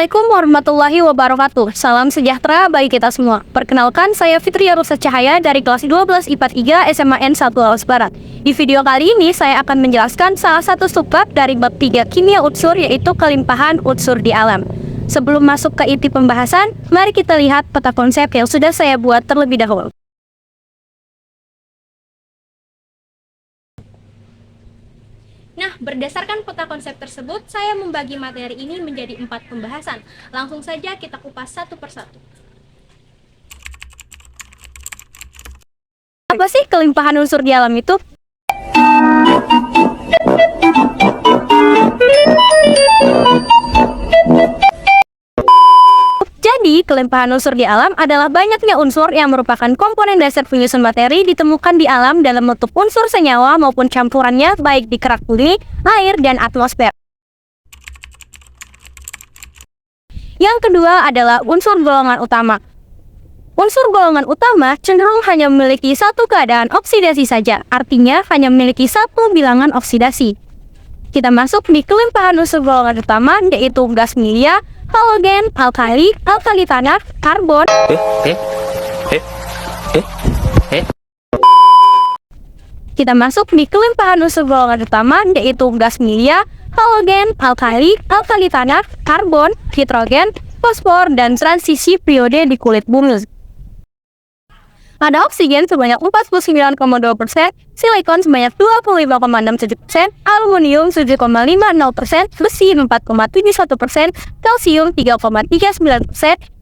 Assalamualaikum warahmatullahi wabarakatuh. Salam sejahtera bagi kita semua. Perkenalkan, saya Fitri Arusa Cahaya dari kelas 12 IPA 3 SMAN 1 Laos Barat. Di video kali ini saya akan menjelaskan salah satu subbab dari bab 3 kimia unsur, yaitu kelimpahan unsur di alam. Sebelum masuk ke inti pembahasan, mari kita lihat peta konsep yang sudah saya buat terlebih dahulu. Nah, berdasarkan peta konsep tersebut, saya membagi materi ini menjadi 4 pembahasan. Langsung saja kita kupas satu persatu. Apa sih kelimpahan unsur di alam itu? Jadi, kelimpahan unsur di alam adalah banyaknya unsur yang merupakan komponen dasar penyusun materi ditemukan di alam dalam bentuk unsur senyawa maupun campurannya, baik di kerak bumi, air, dan atmosfer. Yang kedua adalah unsur golongan utama. Unsur golongan utama cenderung hanya memiliki satu keadaan oksidasi saja, artinya hanya memiliki satu bilangan oksidasi. Kita masuk di kelimpahan unsur golongan utama, yaitu gas mulia, halogen, alkali tanah, karbon. Kita masuk di kelimpahan unsur golongan utama, yaitu gas mulia, halogen, alkali tanah, karbon, hidrogen, fosfor, dan transisi periode di kulit bumi. Ada oksigen sebanyak 49,2%, silikon sebanyak 25,67%, aluminium 7,50%, besi 4,71%, kalsium 3,39%,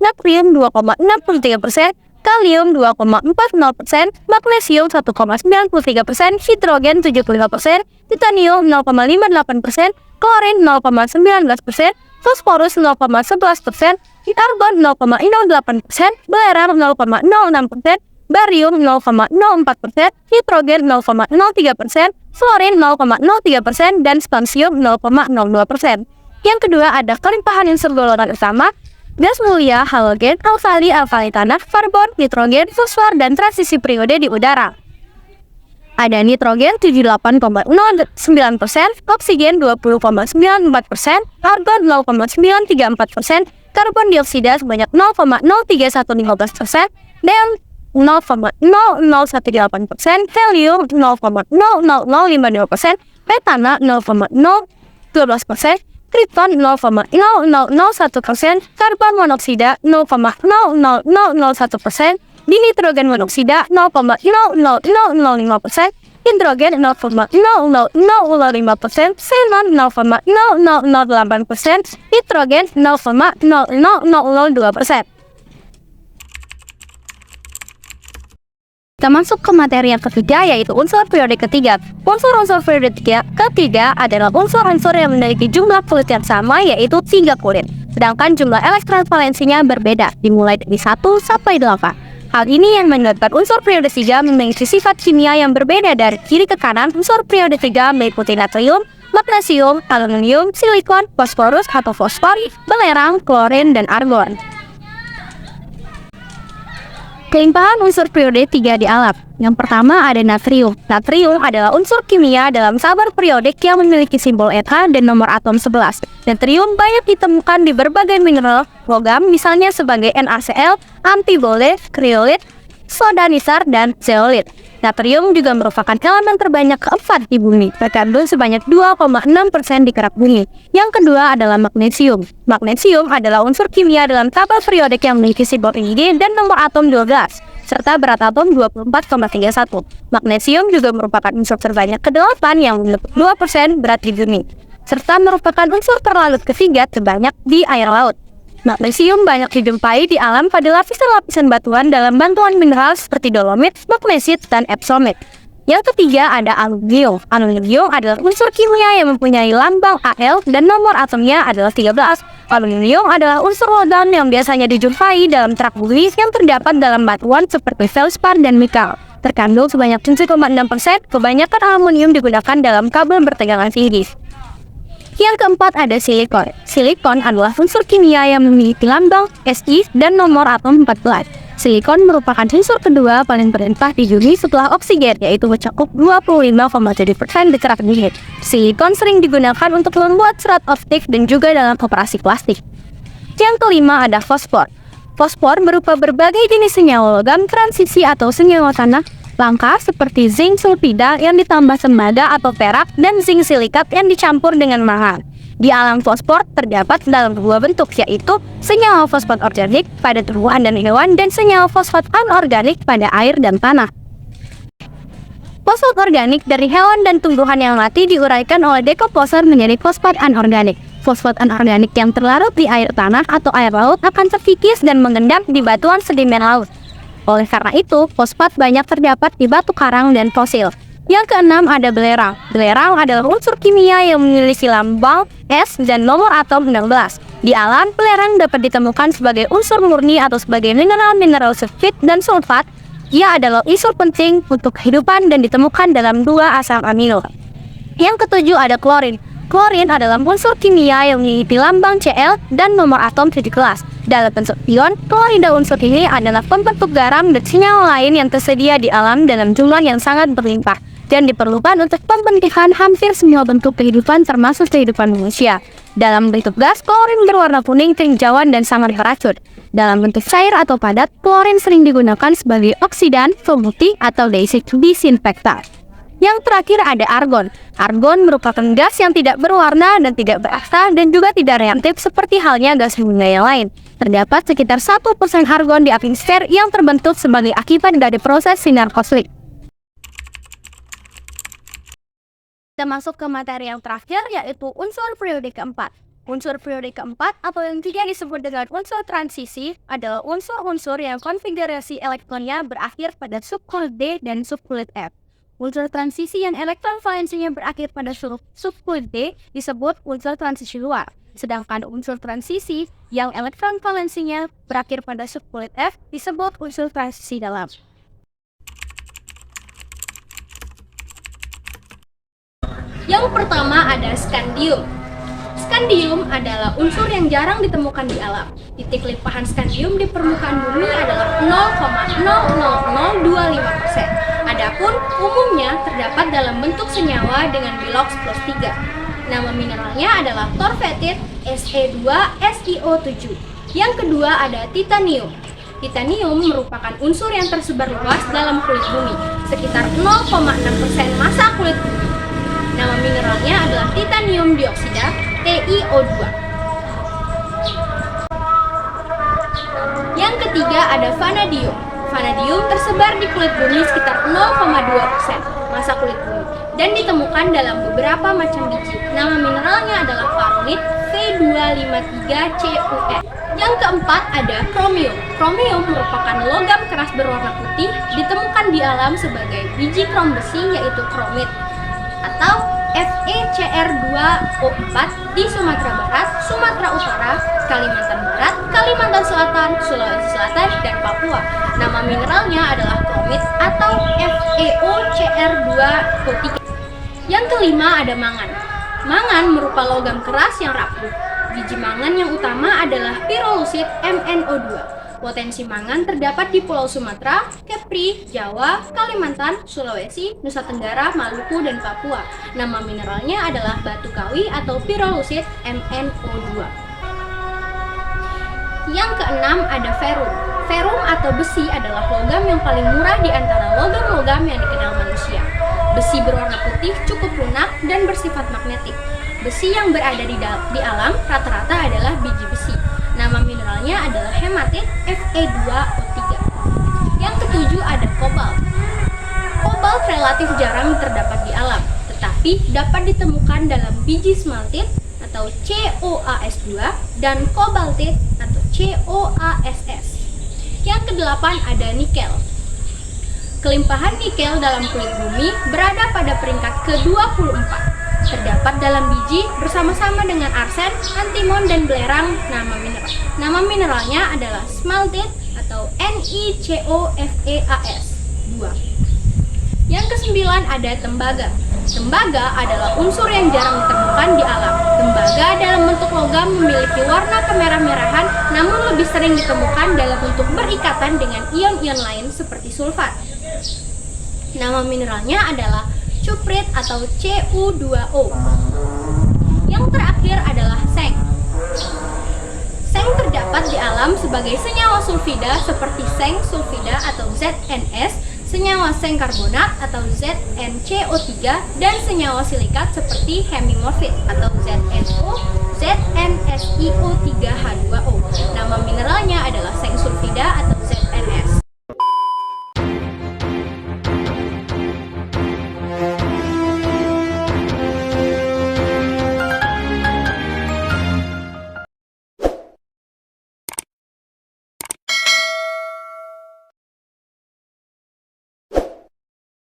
natrium 2,63%, kalium 2,40%, magnesium 1,93%, hidrogen 75%, titanium 0,58%, klorin 0,19%, fosforus 0,11%, karbon 0,08%, belerang 0,06%, barium 0,04%, hidrogen 0,03%, fluorin 0,03%, dan strontium 0,02%. Yang kedua ada kelimpahan unsur golongan utama, gas mulia, halogen, alkali tanah, karbon, nitrogen, fosfor, dan transisi periode di udara. Ada nitrogen 78,09%, oksigen 20,94%, argon 0,934%, karbon dioksida sebanyak 0,03115%, dan 0,0018%, helium 0,00052%, metana 0,012%, krypton 0,0001%, karbon monoksida 0,00001%, dinitrogen monoksida 0,00005%, hidrogen 0,0005%, xenon 0,0008%, nitrogen 0,00002%. Kita masuk ke materi yang ketiga, yaitu unsur periode ketiga. Unsur-unsur periode ketiga adalah unsur-unsur yang memiliki jumlah kulit yang sama, yaitu 3 kulit. Sedangkan jumlah elektron valensinya berbeda, dimulai dari 1 sampai 8. Hal ini yang menyebabkan unsur periode 3 memiliki sifat kimia yang berbeda dari kiri ke kanan. Unsur periode 3 meliputi natrium, magnesium, aluminium, silikon, fosforus atau fosfor, belerang, klorin, dan argon. Kelimpahan unsur periode 3 di alam. Yang pertama ada natrium. Natrium adalah unsur kimia dalam sabar periodik yang memiliki simbol Na dan nomor atom 11. Natrium banyak ditemukan di berbagai mineral logam, misalnya sebagai NaCl, amfibolit, kriolit, soda nisar, dan zeolit. Natrium juga merupakan elemen terbanyak keempat di bumi, terkandung sebanyak 2,6% di kerak bumi. Yang kedua adalah magnesium. Magnesium adalah unsur kimia dalam tabel periodik yang memiliki simbol Ig dan nomor atom 12, serta berat atom 24,31. Magnesium juga merupakan unsur terbanyak ke-8 yang memiliki 2% berat di bumi, serta merupakan unsur terlarut ketiga terbanyak di air laut. Magnesium banyak dijumpai di alam pada lapisan-lapisan batuan dalam bantuan mineral seperti dolomit, magnesit, dan epsomit. Yang ketiga ada aluminium. Aluminium adalah unsur kimia yang mempunyai lambang Al dan nomor atomnya adalah 13. Aluminium adalah unsur logam yang biasanya dijumpai dalam kerak bumi yang terdapat dalam batuan seperti feldspar dan nikel. Terkandung sebanyak 7,6%, kebanyakan aluminium digunakan dalam kabel bertegangan tinggi. Yang keempat ada silikon. Silikon adalah unsur kimia yang memiliki lambang Si dan nomor atom 14. Silikon merupakan unsur kedua paling berlimpah di bumi setelah oksigen, yaitu mencakup 25,7% di kerak bumi. Silikon sering digunakan untuk membuat serat optik dan juga dalam operasi plastik. Yang kelima ada fosfor. Fosfor berupa berbagai jenis senyawa logam transisi atau senyawa tanah langka seperti zinc sulfida yang ditambah tembaga atau perak dan zinc silikat yang dicampur dengan mangan. Di alam fosfor terdapat dalam dua bentuk, yaitu senyawa fosfat organik pada tumbuhan dan hewan dan senyawa fosfat anorganik pada air dan tanah. Fosfat organik dari hewan dan tumbuhan yang mati diuraikan oleh dekomposer menjadi fosfat anorganik. Fosfat anorganik yang terlarut di air tanah atau air laut akan terkikis dan mengendap di batuan sedimen laut. Oleh karena itu, fosfat banyak terdapat di batu karang dan fosil. Yang keenam ada belerang. Belerang adalah unsur kimia yang memiliki lambang S dan nomor atom 16. Di alam, belerang dapat ditemukan sebagai unsur murni atau sebagai mineral-mineral sulfit dan sulfat. Ia adalah unsur penting untuk kehidupan dan ditemukan dalam dua asam amino. Yang ketujuh ada klorin. Klorin adalah unsur kimia yang memiliki lambang Cl dan nomor atom 17. Dalam bentuk ion, klorida unsur ini adalah pembentuk garam dan senyawa lain yang tersedia di alam dalam jumlah yang sangat berlimpah dan diperlukan untuk pembentukan hampir semua bentuk kehidupan termasuk kehidupan manusia. Dalam bentuk gas, klorin berwarna kuning, tinjauan, dan sangat beracun. Dalam bentuk cair atau padat, klorin sering digunakan sebagai oksidan, pemutih, atau disinfektan. Yang terakhir ada argon. Argon merupakan gas yang tidak berwarna dan tidak berasa dan juga tidak reaktif seperti halnya gas bunga yang lain. Terdapat sekitar 1% argon di atmosfer yang terbentuk sebagai akibat dari proses sinar kosmik. Kita masuk ke materi yang terakhir, yaitu unsur periode keempat. Unsur periode keempat atau yang juga disebut dengan unsur transisi adalah unsur-unsur yang konfigurasi elektronnya berakhir pada subkulit D dan subkulit F. Unsur transisi yang elektron valensinya berakhir pada subkulit D disebut unsur transisi luar. Sedangkan unsur transisi yang elektron valensinya berakhir pada subkulit F disebut unsur transisi dalam. Yang pertama ada skandium. Skandium adalah unsur yang jarang ditemukan di alam. Titik limpahan skandium di permukaan bumi adalah 0,00025%. Adapun umumnya terdapat dalam bentuk senyawa dengan bilox plus 3. Nama mineralnya adalah torfetit Se2SiO7. Yang kedua ada titanium. Titanium merupakan unsur yang tersebar luas dalam kulit bumi, sekitar 0,6% massa kulit bumi. Nama mineralnya adalah titanium dioksida TiO2. Yang ketiga ada vanadium. Vanadium tersebar di kulit bumi sekitar 0,2% massa kulit bumi dan ditemukan dalam beberapa macam biji. Nama mineralnya adalah varonit V253CuN. Yang keempat ada kromium. Kromium merupakan logam keras berwarna putih ditemukan di alam sebagai biji krom besi, yaitu kromit atau FeCr2O4 di Sumatera Barat, Sumatera Utara, Kalimantan Barat, Kalimantan Selatan, Sulawesi Selatan, dan Papua. Nama mineralnya adalah kromit atau FeOCr2O3. Yang kelima ada mangan. Mangan merupakan logam keras yang rapuh. Biji mangan yang utama adalah pirolusit MnO2. Potensi mangan terdapat di Pulau Sumatera, Kepri, Jawa, Kalimantan, Sulawesi, Nusa Tenggara, Maluku, dan Papua. Nama mineralnya adalah batu kawi atau pirolusit MnO2. Yang keenam ada ferum. Ferum atau besi adalah logam yang paling murah di antara logam-logam yang dikenal manusia. Besi berwarna putih, cukup lunak, dan bersifat magnetik. Besi yang berada di alam rata-rata adalah biji besi. Nama mineralnya adalah hematit Fe2O3. Yang ketujuh ada kobalt. Kobalt relatif jarang terdapat di alam, tetapi dapat ditemukan dalam biji smaltit atau CoAs2 dan kobaltit atau CoASs. Yang kedelapan ada nikel. Kelimpahan nikel dalam kulit bumi berada pada peringkat ke-24. Terdapat dalam biji bersama-sama dengan arsen, antimon, dan belerang. Nama mineralnya adalah smaltit atau NiCoFeAs2. Yang kesembilan ada tembaga. Tembaga adalah unsur yang jarang ditemukan di alam. Tembaga dalam bentuk logam memiliki warna kemerah-merahan, namun lebih sering ditemukan dalam bentuk berikatan dengan ion-ion lain seperti sulfat. Nama mineralnya adalah cuprit atau Cu2O. Yang terakhir adalah seng. Seng yang terdapat di alam sebagai senyawa sulfida seperti seng sulfida atau ZNS, senyawa seng karbonat atau ZnCO3, dan senyawa silikat seperti hemimorfit atau ZNO